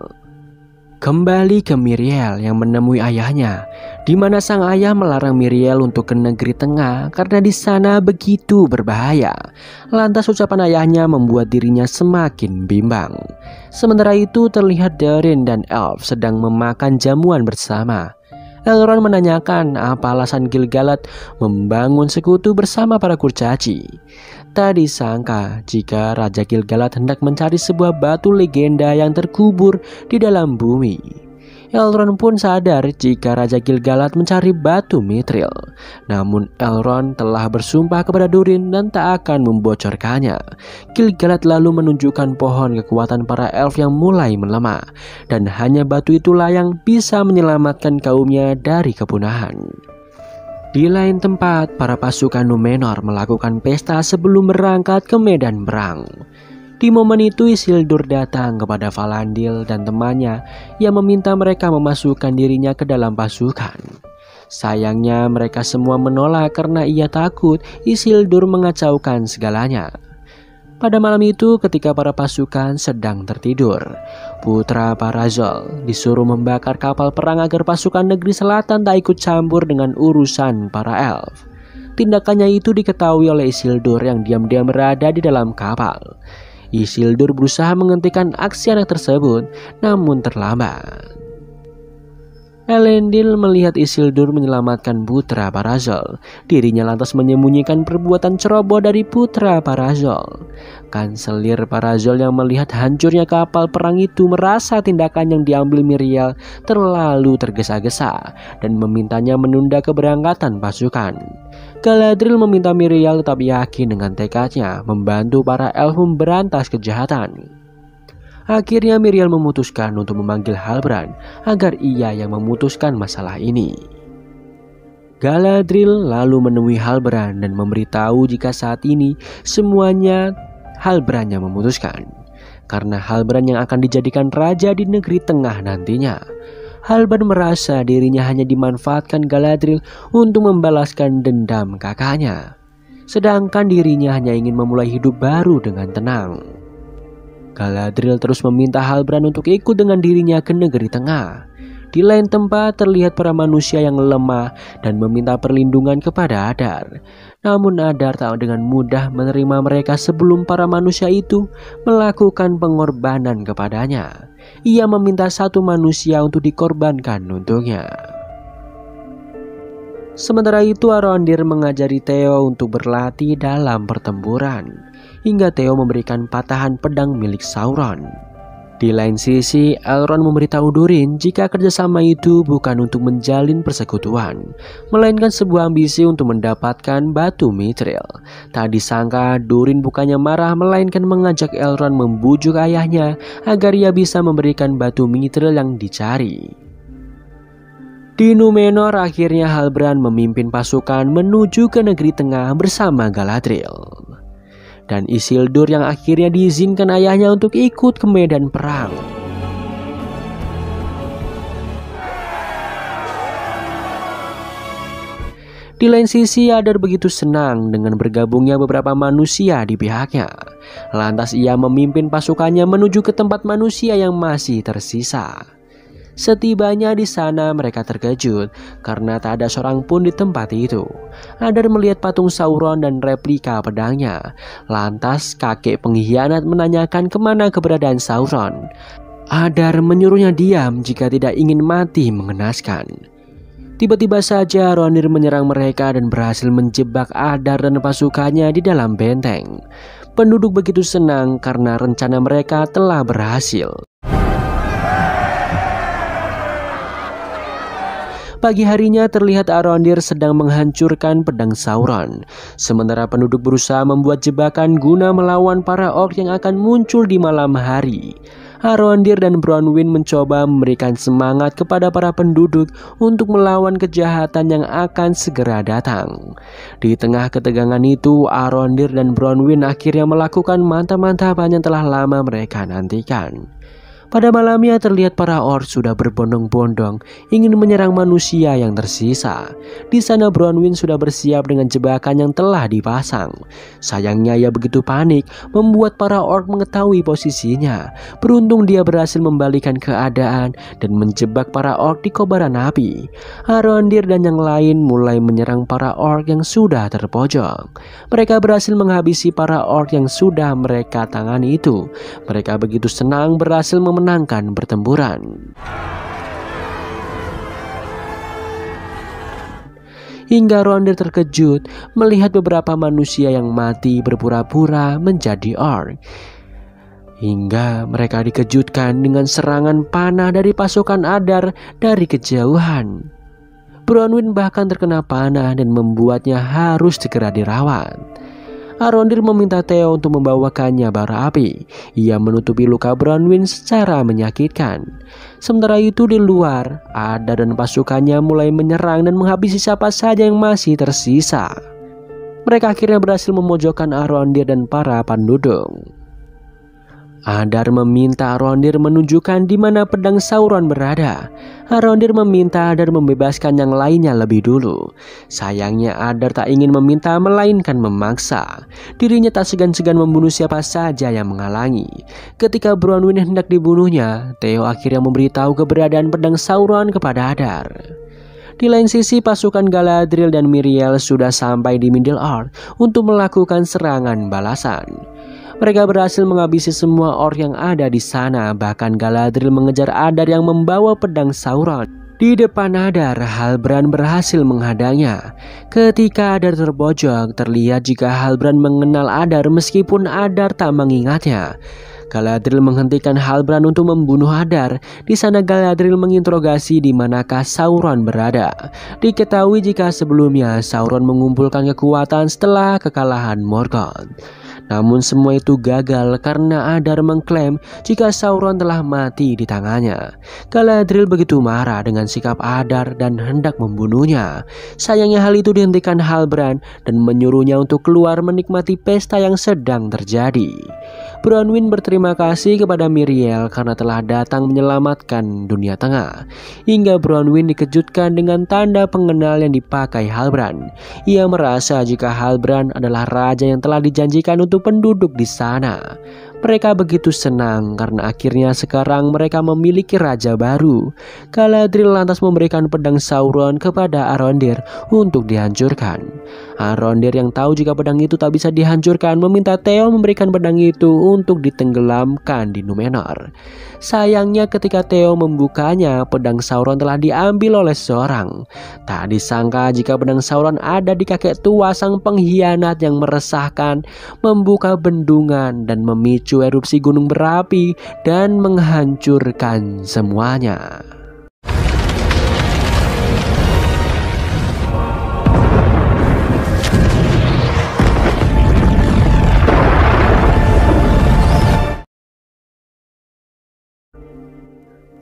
Kembali ke Míriel yang menemui ayahnya, di mana sang ayah melarang Míriel untuk ke negeri tengah karena di sana begitu berbahaya. Lantas ucapan ayahnya membuat dirinya semakin bimbang. Sementara itu terlihat Durin dan Elf sedang memakan jamuan bersama. Elrond menanyakan apa alasan Gil-galad membangun sekutu bersama para kurcaci. Tak disangka jika Raja Gil-galad hendak mencari sebuah batu legenda yang terkubur di dalam bumi. Elrond pun sadar jika Raja Gil-galad mencari batu Mithril. Namun Elrond telah bersumpah kepada Durin dan tak akan membocorkannya. Gil-galad lalu menunjukkan pohon kekuatan para elf yang mulai melemah, dan hanya batu itulah yang bisa menyelamatkan kaumnya dari kepunahan. Di lain tempat, para pasukan Númenor melakukan pesta sebelum berangkat ke medan perang. Di momen itu Isildur datang kepada Valandil dan temannya yang meminta mereka memasukkan dirinya ke dalam pasukan. Sayangnya mereka semua menolak karena ia takut Isildur mengacaukan segalanya. Pada malam itu ketika para pasukan sedang tertidur, putra Parazol disuruh membakar kapal perang agar pasukan negeri selatan tak ikut campur dengan urusan para elf. Tindakannya itu diketahui oleh Isildur yang diam-diam berada di dalam kapal. Isildur berusaha menghentikan aksi anak tersebut, namun terlambat. Elendil melihat Isildur menyelamatkan putra Parazol. Dirinya lantas menyembunyikan perbuatan ceroboh dari putra Parazol. Kanselir Parazol yang melihat hancurnya kapal perang itu merasa tindakan yang diambil Míriel terlalu tergesa-gesa dan memintanya menunda keberangkatan pasukan. Galadriel meminta Míriel tetap yakin dengan tekadnya membantu para elf memberantas kejahatan. Akhirnya Míriel memutuskan untuk memanggil Halbrand agar ia yang memutuskan masalah ini. Galadriel lalu menemui Halbrand dan memberitahu jika saat ini semuanya Halbrand yang memutuskan, karena Halbrand yang akan dijadikan raja di negeri tengah nantinya. Halbrand merasa dirinya hanya dimanfaatkan Galadriel untuk membalaskan dendam kakaknya, sedangkan dirinya hanya ingin memulai hidup baru dengan tenang. Galadriel terus meminta Halbrand untuk ikut dengan dirinya ke negeri tengah. Di lain tempat terlihat para manusia yang lemah dan meminta perlindungan kepada Adar. Namun Adar tak dengan mudah menerima mereka sebelum para manusia itu melakukan pengorbanan kepadanya. Ia meminta satu manusia untuk dikorbankan untuknya. Sementara itu Arondir mengajari Theo untuk berlatih dalam pertempuran, hingga Theo memberikan patahan pedang milik Sauron. Di lain sisi, Elrond memberitahu Durin jika kerjasama itu bukan untuk menjalin persekutuan, melainkan sebuah ambisi untuk mendapatkan batu Mithril. Tak disangka Durin bukannya marah, melainkan mengajak Elrond membujuk ayahnya agar ia bisa memberikan batu Mithril yang dicari. Di Númenor akhirnya Halbrand memimpin pasukan menuju ke negeri tengah bersama Galadriel. Dan Isildur yang akhirnya diizinkan ayahnya untuk ikut ke medan perang. Di lain sisi Adar begitu senang dengan bergabungnya beberapa manusia di pihaknya. Lantas ia memimpin pasukannya menuju ke tempat manusia yang masih tersisa. Setibanya di sana mereka terkejut karena tak ada seorang pun di tempat itu. Adar melihat patung Sauron dan replika pedangnya. Lantas kakek pengkhianat menanyakan kemana keberadaan Sauron. Adar menyuruhnya diam jika tidak ingin mati mengenaskan. Tiba-tiba saja Ronir menyerang mereka dan berhasil menjebak Adar dan pasukannya di dalam benteng. Penduduk begitu senang karena rencana mereka telah berhasil. Pagi harinya terlihat Arondir sedang menghancurkan pedang Sauron. Sementara penduduk berusaha membuat jebakan guna melawan para orc yang akan muncul di malam hari. Arondir dan Bronwyn mencoba memberikan semangat kepada para penduduk untuk melawan kejahatan yang akan segera datang. Di tengah ketegangan itu, Arondir dan Bronwyn akhirnya melakukan mantap-mantapan yang telah lama mereka nantikan. Pada malamnya terlihat para orc sudah berbondong-bondong ingin menyerang manusia yang tersisa. Di sana Bronwyn sudah bersiap dengan jebakan yang telah dipasang. Sayangnya ia begitu panik membuat para orc mengetahui posisinya. Beruntung dia berhasil membalikan keadaan dan menjebak para orc di kobaran api. Arondir dan yang lain mulai menyerang para orc yang sudah terpojok. Mereka berhasil menghabisi para orc yang sudah mereka tangani itu. Mereka begitu senang berhasil memenangkan pertempuran. Hingga Rondir terkejut melihat beberapa manusia yang mati berpura-pura menjadi orc. Hingga mereka dikejutkan dengan serangan panah dari pasukan Adar dari kejauhan. Bronwyn bahkan terkena panah dan membuatnya harus segera dirawat. Arondir meminta Theo untuk membawakannya bara api. Ia menutupi luka Bronwyn secara menyakitkan. Sementara itu di luar, Adar dan pasukannya mulai menyerang dan menghabisi siapa saja yang masih tersisa. Mereka akhirnya berhasil memojokkan Arondir dan para penduduk. Adar meminta Arondir menunjukkan di mana pedang Sauron berada. Arondir meminta Adar membebaskan yang lainnya lebih dulu. Sayangnya Adar tak ingin meminta melainkan memaksa. Dirinya tak segan-segan membunuh siapa saja yang menghalangi. Ketika Bronwyn hendak dibunuhnya, Theo akhirnya memberitahu keberadaan pedang Sauron kepada Adar. Di lain sisi pasukan Galadriel dan Miriel sudah sampai di Middle-earth untuk melakukan serangan balasan. Mereka berhasil menghabisi semua orc yang ada di sana. Bahkan Galadriel mengejar Adar yang membawa pedang Sauron. Di depan Adar, Halbrand berhasil menghadangnya. Ketika Adar terbojok, terlihat jika Halbrand mengenal Adar meskipun Adar tak mengingatnya. Galadriel menghentikan Halbrand untuk membunuh Adar. Di sana Galadriel menginterogasi di manakah Sauron berada. Diketahui jika sebelumnya Sauron mengumpulkan kekuatan setelah kekalahan Morgoth. Namun semua itu gagal karena Adar mengklaim jika Sauron telah mati di tangannya. Galadriel begitu marah dengan sikap Adar dan hendak membunuhnya. Sayangnya hal itu dihentikan Halbrand dan menyuruhnya untuk keluar menikmati pesta yang sedang terjadi. Bronwyn berterima kasih kepada Miriel karena telah datang menyelamatkan dunia tengah. Hingga Bronwyn dikejutkan dengan tanda pengenal yang dipakai Halbrand. Ia merasa jika Halbrand adalah raja yang telah dijanjikan untuk penduduk di sana. Mereka begitu senang karena akhirnya sekarang mereka memiliki raja baru. Galadriel lantas memberikan pedang Sauron kepada Arondir untuk dihancurkan. Arondir yang tahu jika pedang itu tak bisa dihancurkan meminta Theo memberikan pedang itu untuk ditenggelamkan di Numenor. Sayangnya ketika Theo membukanya, pedang Sauron telah diambil oleh seorang. Tak disangka jika pedang Sauron ada di kakek tua sang pengkhianat yang meresahkan, membuka bendungan dan memicu erupsi gunung berapi dan menghancurkan semuanya.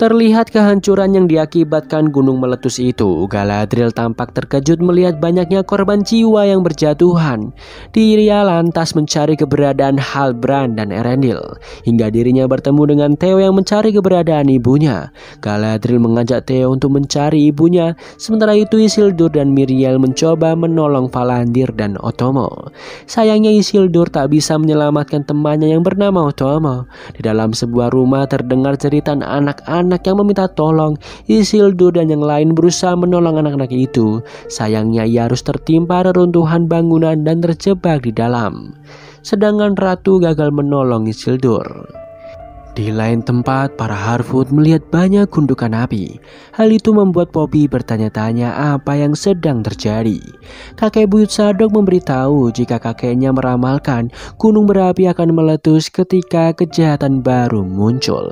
Terlihat kehancuran yang diakibatkan gunung meletus itu. Galadriel tampak terkejut melihat banyaknya korban jiwa yang berjatuhan. Dia lantas mencari keberadaan Halbrand dan Erendil, hingga dirinya bertemu dengan Theo yang mencari keberadaan ibunya. Galadriel mengajak Theo untuk mencari ibunya, sementara itu Isildur dan Miriel mencoba menolong Falandir dan Otomo. Sayangnya Isildur tak bisa menyelamatkan temannya yang bernama Otomo. Di dalam sebuah rumah terdengar jeritan anak-anak yang meminta tolong. Isildur dan yang lain berusaha menolong anak-anak itu. Sayangnya ia harus tertimpa reruntuhan bangunan dan terjebak di dalam. Sedangkan Ratu gagal menolong Isildur. Di lain tempat, para Harfoot melihat banyak gundukan api. Hal itu membuat Poppy bertanya-tanya apa yang sedang terjadi. Kakek buyut Sadok memberitahu jika kakeknya meramalkan gunung berapi akan meletus ketika kejahatan baru muncul.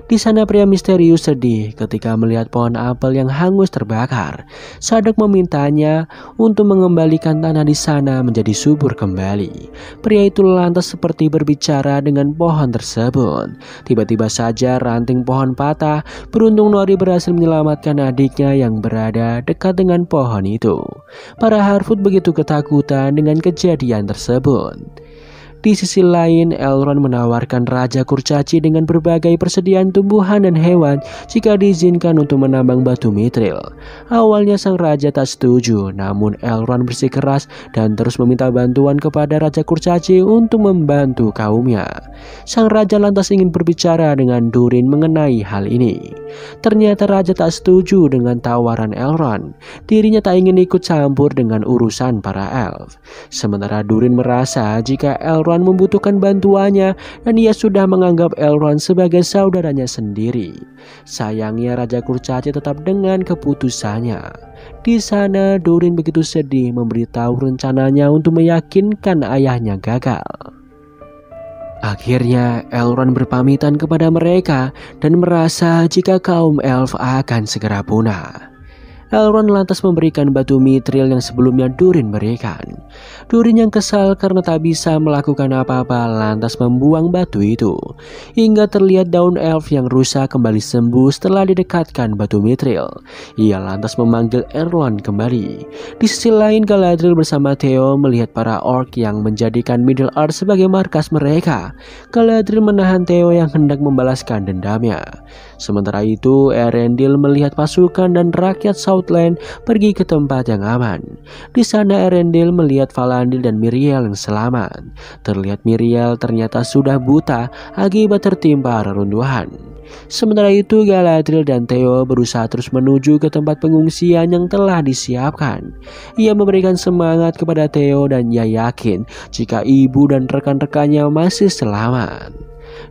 Di sana pria misterius sedih ketika melihat pohon apel yang hangus terbakar. Sadok memintanya untuk mengembalikan tanah di sana menjadi subur kembali. Pria itu lantas seperti berbicara dengan pohon tersebut. Tiba-tiba saja ranting pohon patah. Beruntung Nori berhasil menyelamatkan adiknya yang berada dekat dengan pohon itu. Para Harfoot begitu ketakutan dengan kejadian tersebut. Di sisi lain, Elrond menawarkan Raja Kurcaci dengan berbagai persediaan tumbuhan dan hewan jika diizinkan untuk menambang batu mithril. Awalnya sang raja tak setuju, namun Elrond bersikeras dan terus meminta bantuan kepada Raja Kurcaci untuk membantu kaumnya. Sang raja lantas ingin berbicara dengan Durin mengenai hal ini. Ternyata raja tak setuju dengan tawaran Elrond. Dirinya tak ingin ikut campur dengan urusan para elf. Sementara Durin merasa jika Elrond membutuhkan bantuannya dan ia sudah menganggap Elrond sebagai saudaranya sendiri. Sayangnya Raja Kurcaci tetap dengan keputusannya. Di sana Durin begitu sedih memberitahu rencananya untuk meyakinkan ayahnya gagal. Akhirnya Elrond berpamitan kepada mereka dan merasa jika kaum elf akan segera punah. Elrond lantas memberikan batu mithril yang sebelumnya Durin berikan. Durin yang kesal karena tak bisa melakukan apa-apa lantas membuang batu itu. Hingga terlihat daun elf yang rusak kembali sembuh setelah didekatkan batu mithril. Ia lantas memanggil Elrond kembali. Di sisi lain, Galadriel bersama Theo melihat para orc yang menjadikan Middle Earth sebagai markas mereka. Galadriel menahan Theo yang hendak membalaskan dendamnya. Sementara itu, Erendil melihat pasukan dan rakyat Southland pergi ke tempat yang aman. Di sana Erendil melihat Falandil dan Miriel yang selamat. Terlihat Miriel ternyata sudah buta akibat tertimpa reruntuhan. Sementara itu Galadriel dan Theo berusaha terus menuju ke tempat pengungsian yang telah disiapkan. Ia memberikan semangat kepada Theo dan ia yakin jika ibu dan rekan-rekannya masih selamat.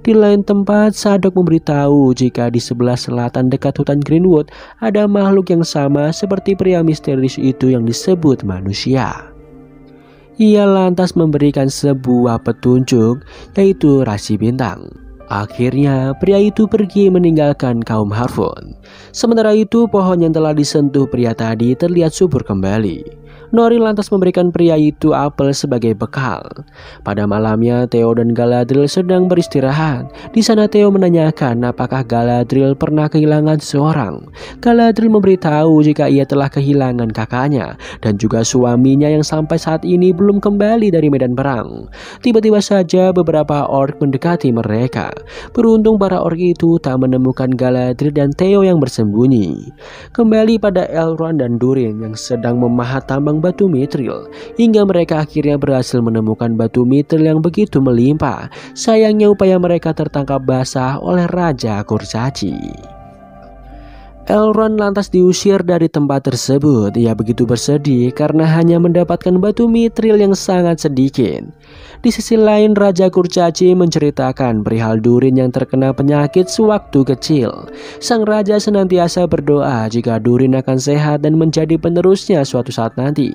Di lain tempat, Sadok memberitahu jika di sebelah selatan dekat hutan Greenwood ada makhluk yang sama seperti pria misterius itu yang disebut manusia. Ia lantas memberikan sebuah petunjuk, yaitu rasi bintang. Akhirnya pria itu pergi meninggalkan kaum Harfoot. Sementara itu pohon yang telah disentuh pria tadi terlihat subur kembali. Nori lantas memberikan pria itu apel sebagai bekal. Pada malamnya Theo dan Galadriel sedang beristirahat. Di sana Theo menanyakan apakah Galadriel pernah kehilangan seseorang. Galadriel memberitahu jika ia telah kehilangan kakaknya dan juga suaminya yang sampai saat ini belum kembali dari medan perang. Tiba-tiba saja beberapa orc mendekati mereka. Beruntung para orc itu tak menemukan Galadriel dan Theo yang bersembunyi. Kembali pada Elrond dan Durin yang sedang memahat tambang batu mithril, hingga mereka akhirnya berhasil menemukan batu mithril yang begitu melimpah. Sayangnya upaya mereka tertangkap basah oleh Raja Kurcaci. Elrond lantas diusir dari tempat tersebut. Ia begitu bersedih karena hanya mendapatkan batu mithril yang sangat sedikit. Di sisi lain, Raja Kurcaci menceritakan perihal Durin yang terkena penyakit sewaktu kecil. Sang raja senantiasa berdoa jika Durin akan sehat dan menjadi penerusnya suatu saat nanti.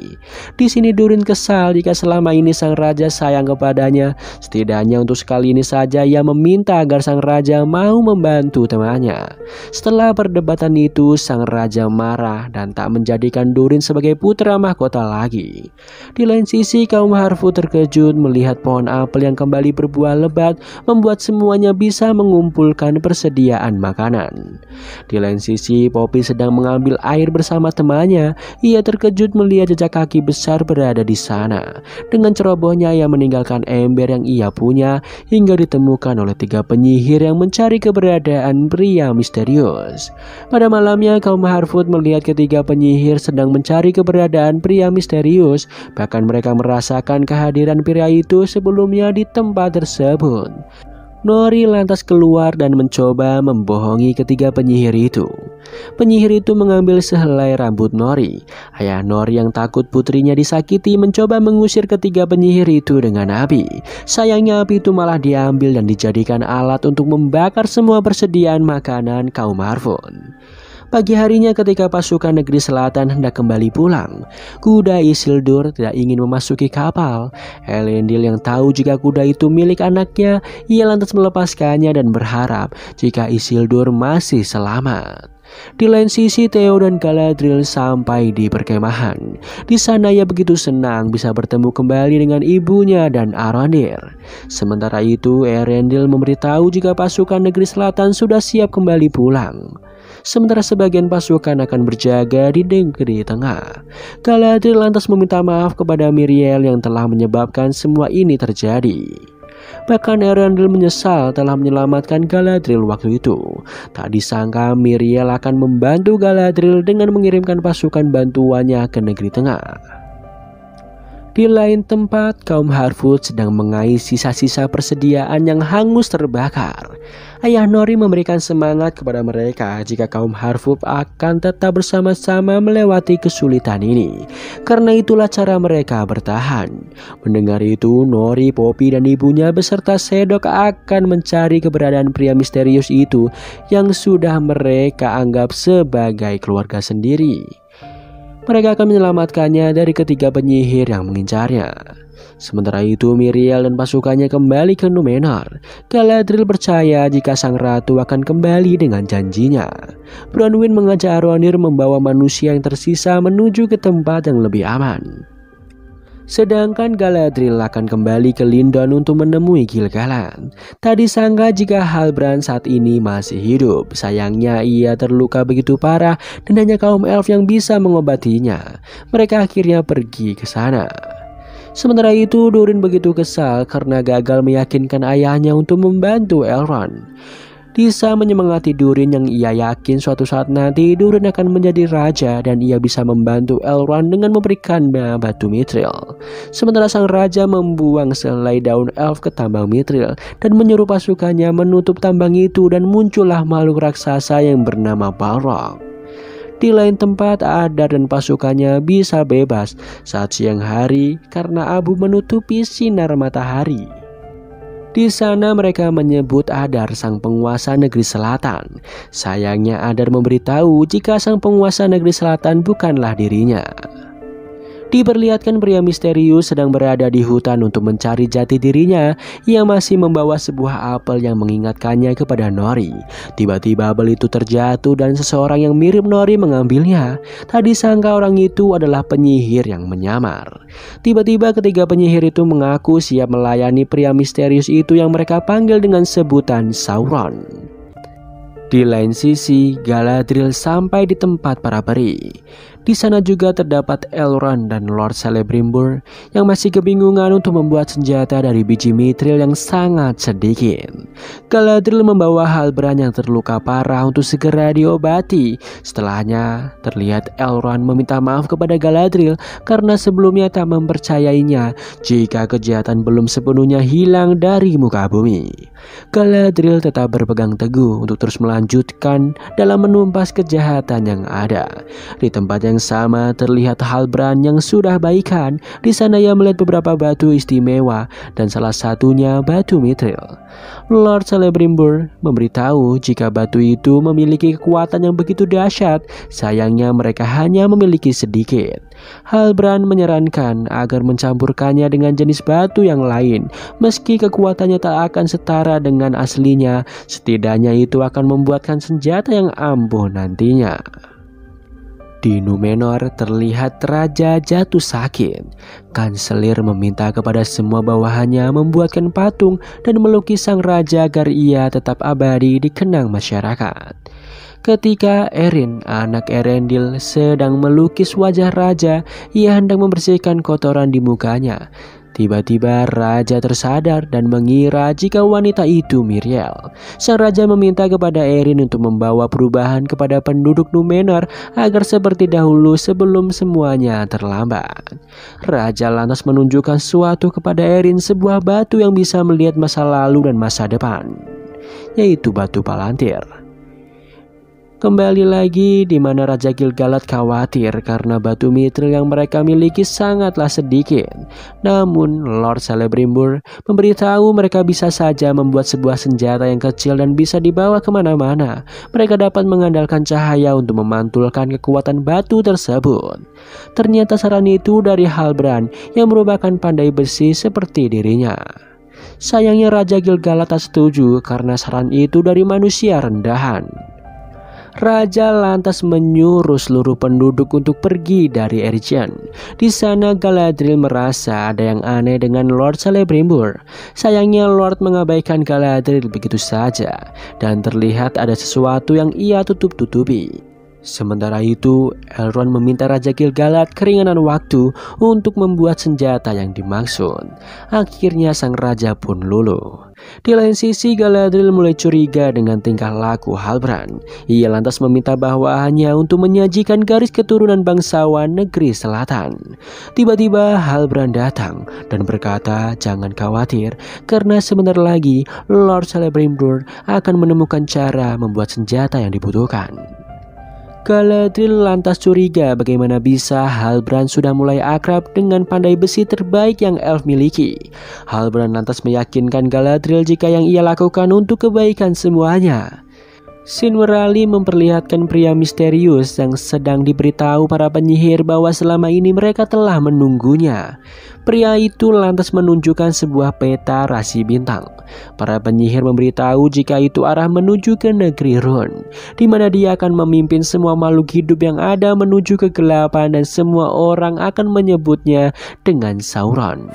Di sini Durin kesal jika selama ini sang raja sayang kepadanya. Setidaknya untuk sekali ini saja ia meminta agar sang raja mau membantu temannya. Setelah perdebatan itu, sang raja marah dan tak menjadikan Durin sebagai putra mahkota lagi. Di lain sisi, kaum Harfoot terkejut melihat pohon apel yang kembali berbuah lebat, membuat semuanya bisa mengumpulkan persediaan makanan. Di lain sisi, Poppy sedang mengambil air bersama temannya. Ia terkejut melihat jejak kaki besar berada di sana. Dengan cerobohnya ia meninggalkan ember yang ia punya hingga ditemukan oleh 3 penyihir yang mencari keberadaan pria misterius. Pada malamnya, kaum Harfoot melihat ketiga penyihir sedang mencari keberadaan pria misterius. Bahkan mereka merasakan kehadiran pria itu sebelumnya di tempat tersebut. Nori lantas keluar dan mencoba membohongi ketiga penyihir itu. Penyihir itu mengambil sehelai rambut Nori. Ayah Nori yang takut putrinya disakiti mencoba mengusir ketiga penyihir itu dengan api. Sayangnya api itu malah diambil dan dijadikan alat untuk membakar semua persediaan makanan kaum Harfoot. Pagi harinya ketika pasukan negeri selatan hendak kembali pulang, kuda Isildur tidak ingin memasuki kapal. Elendil yang tahu jika kuda itu milik anaknya, ia lantas melepaskannya dan berharap jika Isildur masih selamat. Di lain sisi, Theo dan Galadriel sampai di perkemahan. Di sana ia begitu senang bisa bertemu kembali dengan ibunya dan Arondir. Sementara itu, Elendil memberitahu jika pasukan negeri selatan sudah siap kembali pulang. Sementara sebagian pasukan akan berjaga di negeri tengah. Galadriel lantas meminta maaf kepada Miriel yang telah menyebabkan semua ini terjadi. Bahkan Elendil menyesal telah menyelamatkan Galadriel waktu itu. Tak disangka Miriel akan membantu Galadriel dengan mengirimkan pasukan bantuannya ke negeri tengah. Di lain tempat, kaum Harfoot sedang mengais sisa-sisa persediaan yang hangus terbakar. Ayah Nori memberikan semangat kepada mereka jika kaum Harfoot akan tetap bersama-sama melewati kesulitan ini. Karena itulah cara mereka bertahan. Mendengar itu, Nori, Poppy dan ibunya beserta Sedok akan mencari keberadaan pria misterius itu yang sudah mereka anggap sebagai keluarga sendiri. Mereka akan menyelamatkannya dari ketiga penyihir yang mengincarnya. Sementara itu, Miriel dan pasukannya kembali ke Númenor. Galadriel percaya jika sang ratu akan kembali dengan janjinya. Bronwyn mengajak Arondir membawa manusia yang tersisa menuju ke tempat yang lebih aman. Sedangkan Galadriel akan kembali ke Lindon untuk menemui Gil-galad. Tak disangka jika Halbrand saat ini masih hidup. Sayangnya ia terluka begitu parah dan hanya kaum elf yang bisa mengobatinya. Mereka akhirnya pergi ke sana. Sementara itu, Durin begitu kesal karena gagal meyakinkan ayahnya untuk membantu Elrond. Disa menyemangati Durin yang ia yakin suatu saat nanti Durin akan menjadi raja dan ia bisa membantu Elrond dengan memberikannya batu mithril. Sementara sang raja membuang sehelai daun elf ke tambang mithril dan menyuruh pasukannya menutup tambang itu dan muncullah makhluk raksasa yang bernama Balrog. Di lain tempat, Adar dan pasukannya bisa bebas saat siang hari karena abu menutupi sinar matahari. Di sana mereka menyebut Adar sang penguasa negeri selatan. Sayangnya Adar memberitahu jika sang penguasa negeri selatan bukanlah dirinya. Diperlihatkan pria misterius sedang berada di hutan untuk mencari jati dirinya. Ia masih membawa sebuah apel yang mengingatkannya kepada Nori. Tiba-tiba apel itu terjatuh dan seseorang yang mirip Nori mengambilnya. Tak disangka orang itu adalah penyihir yang menyamar. Tiba-tiba ketiga penyihir itu mengaku siap melayani pria misterius itu yang mereka panggil dengan sebutan Sauron. Di lain sisi, Galadriel sampai di tempat para peri. Di sana juga terdapat Elrond dan Lord Celebrimbor yang masih kebingungan untuk membuat senjata dari biji mithril yang sangat sedikit. Galadriel membawa Halbrand yang terluka parah untuk segera diobati. Setelahnya, terlihat Elrond meminta maaf kepada Galadriel karena sebelumnya tak mempercayainya jika kejahatan belum sepenuhnya hilang dari muka bumi. Galadriel tetap berpegang teguh untuk terus melanjutkan dalam menumpas kejahatan yang ada. Di tempat yang sama terlihat Halbrand yang sudah baikan. Di sana ia melihat beberapa batu istimewa dan salah satunya batu mithril. Lord Celebrimbor memberitahu jika batu itu memiliki kekuatan yang begitu dahsyat. Sayangnya mereka hanya memiliki sedikit. Halbrand menyarankan agar mencampurkannya dengan jenis batu yang lain. Meski kekuatannya tak akan setara dengan aslinya, setidaknya itu akan membuatkan senjata yang ampuh nantinya. Di Numenor terlihat raja jatuh sakit. Kanselir meminta kepada semua bawahannya membuatkan patung dan melukis sang raja agar ia tetap abadi dikenang masyarakat. Ketika Erin, anak Erendil, sedang melukis wajah raja, ia hendak membersihkan kotoran di mukanya. Tiba-tiba raja tersadar dan mengira jika wanita itu Miriel. Sang raja meminta kepada Erin untuk membawa perubahan kepada penduduk Numenor agar seperti dahulu sebelum semuanya terlambat. Raja lantas menunjukkan sesuatu kepada Erin, sebuah batu yang bisa melihat masa lalu dan masa depan, yaitu batu Palantir. Kembali lagi di mana Raja Gil-galad khawatir karena batu mithril yang mereka miliki sangatlah sedikit. Namun Lord Celebrimbor memberitahu mereka bisa saja membuat sebuah senjata yang kecil dan bisa dibawa kemana-mana. Mereka dapat mengandalkan cahaya untuk memantulkan kekuatan batu tersebut. Ternyata saran itu dari Halbrand yang merupakan pandai besi seperti dirinya. Sayangnya Raja Gil-galad tak setuju karena saran itu dari manusia rendahan. Raja lantas menyuruh seluruh penduduk untuk pergi dari Eregion. Di sana Galadriel merasa ada yang aneh dengan Lord Celebrimbor. Sayangnya Lord mengabaikan Galadriel begitu saja dan terlihat ada sesuatu yang ia tutup-tutupi. Sementara itu, Elrond meminta Raja Gil-galad keringanan waktu untuk membuat senjata yang dimaksud. Akhirnya sang raja pun luluh. Di lain sisi, Galadriel mulai curiga dengan tingkah laku Halbrand. Ia lantas meminta bawahannya untuk menyajikan garis keturunan bangsawan negeri selatan. Tiba-tiba Halbrand datang dan berkata jangan khawatir karena sebentar lagi Lord Celebrimbor akan menemukan cara membuat senjata yang dibutuhkan. Galadriel lantas curiga bagaimana bisa Halbrand sudah mulai akrab dengan pandai besi terbaik yang elf miliki. Halbrand lantas meyakinkan Galadriel jika yang ia lakukan untuk kebaikan semuanya. Sinwerali memperlihatkan pria misterius yang sedang diberitahu para penyihir bahwa selama ini mereka telah menunggunya. Pria itu lantas menunjukkan sebuah peta rasi bintang. Para penyihir memberitahu jika itu arah menuju ke negeri Rhûn, di mana dia akan memimpin semua makhluk hidup yang ada menuju kegelapan dan semua orang akan menyebutnya dengan Sauron.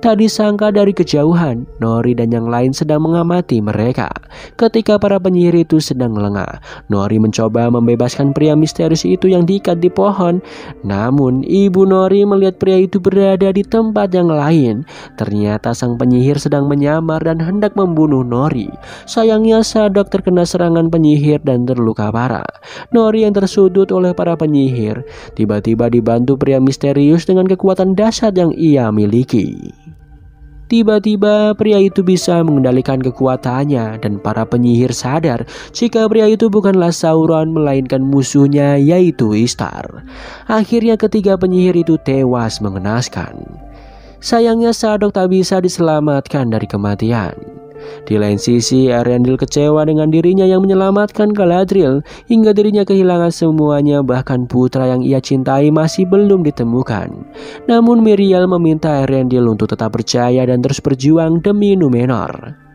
Tak disangka dari kejauhan, Nori dan yang lain sedang mengamati mereka. Ketika para penyihir itu sedang lengah, Nori mencoba membebaskan pria misterius itu yang diikat di pohon. Namun ibu Nori melihat pria itu berada di tempat yang lain. Ternyata sang penyihir sedang menyamar dan hendak membunuh Nori. Sayangnya Sadok terkena serangan penyihir dan terluka parah. Nori yang tersudut oleh para penyihir tiba-tiba dibantu pria misterius dengan kekuatan dahsyat yang ia miliki. Tiba-tiba pria itu bisa mengendalikan kekuatannya dan para penyihir sadar jika pria itu bukanlah Sauron melainkan musuhnya yaitu Istar. Akhirnya ketiga penyihir itu tewas mengenaskan. Sayangnya Sadok tak bisa diselamatkan dari kematian. Di lain sisi, Eärendil kecewa dengan dirinya yang menyelamatkan Galadriel hingga dirinya kehilangan semuanya, bahkan putra yang ia cintai masih belum ditemukan. Namun Míriel meminta Eärendil untuk tetap percaya dan terus berjuang demi Númenor.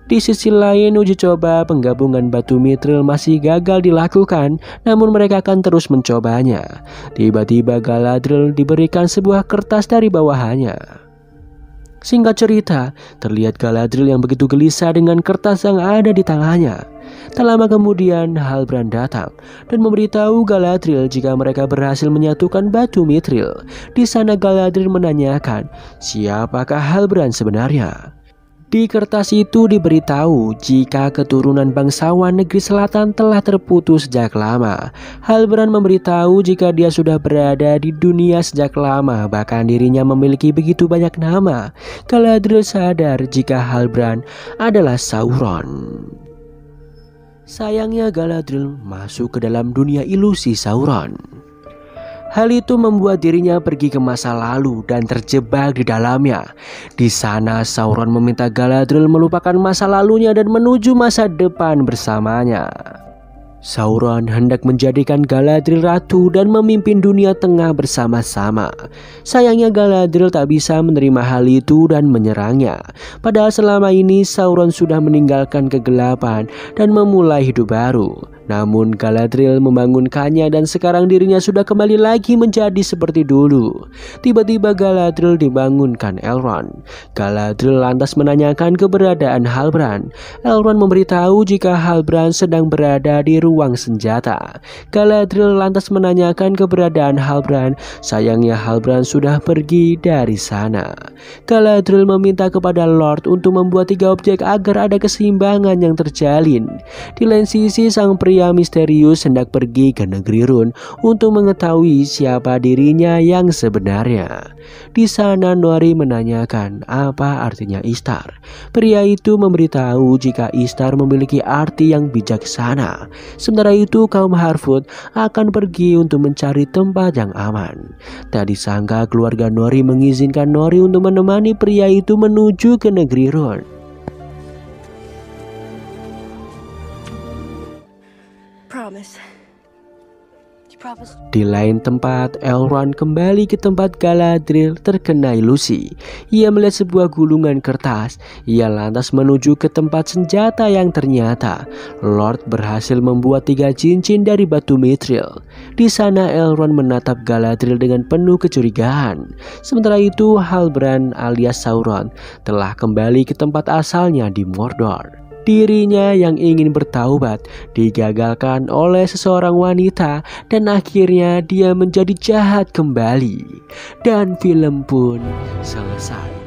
Di sisi lain, uji coba penggabungan batu mithril masih gagal dilakukan, namun mereka akan terus mencobanya. Tiba-tiba Galadriel diberikan sebuah kertas dari bawahannya. Singkat cerita, terlihat Galadriel yang begitu gelisah dengan kertas yang ada di tangannya. Tak lama kemudian, Halbrand datang dan memberitahu Galadriel jika mereka berhasil menyatukan batu mithril. Di sana Galadriel menanyakan, siapakah Halbrand sebenarnya? Di kertas itu diberitahu jika keturunan bangsawan negeri selatan telah terputus sejak lama. Halbrand memberitahu jika dia sudah berada di dunia sejak lama, bahkan dirinya memiliki begitu banyak nama. Galadriel sadar jika Halbrand adalah Sauron. Sayangnya Galadriel masuk ke dalam dunia ilusi Sauron. Hal itu membuat dirinya pergi ke masa lalu dan terjebak di dalamnya. Di sana Sauron meminta Galadriel melupakan masa lalunya dan menuju masa depan bersamanya. Sauron hendak menjadikan Galadriel ratu dan memimpin dunia tengah bersama-sama. Sayangnya Galadriel tak bisa menerima hal itu dan menyerangnya. Padahal selama ini Sauron sudah meninggalkan kegelapan dan memulai hidup baru. Namun Galadriel membangunkannya dan sekarang dirinya sudah kembali lagi menjadi seperti dulu. Tiba-tiba Galadriel dibangunkan Elrond. Galadriel lantas menanyakan keberadaan Halbrand. Elrond memberitahu jika Halbrand sedang berada di ruang senjata. Galadriel lantas menanyakan keberadaan Halbrand. Sayangnya Halbrand sudah pergi dari sana. Galadriel meminta kepada Lord untuk membuat 3 objek agar ada keseimbangan yang terjalin. Di lain sisi, sang pria misterius hendak pergi ke negeri Run untuk mengetahui siapa dirinya yang sebenarnya. Di sana Nori menanyakan apa artinya Istar. Pria itu memberitahu jika Istar memiliki arti yang bijaksana. Sementara itu kaum Harfoot akan pergi untuk mencari tempat yang aman. Tak disangka keluarga Nori mengizinkan Nori untuk menemani pria itu menuju ke negeri Run. Di lain tempat, Elrond kembali ke tempat Galadriel terkena ilusi. Ia melihat sebuah gulungan kertas. Ia lantas menuju ke tempat senjata yang ternyata Lord berhasil membuat 3 cincin dari batu mithril. Di sana Elrond menatap Galadriel dengan penuh kecurigaan. Sementara itu Halbrand alias Sauron telah kembali ke tempat asalnya di Mordor. Dirinya yang ingin bertaubat digagalkan oleh seseorang wanita dan akhirnya dia menjadi jahat kembali. Dan film pun selesai.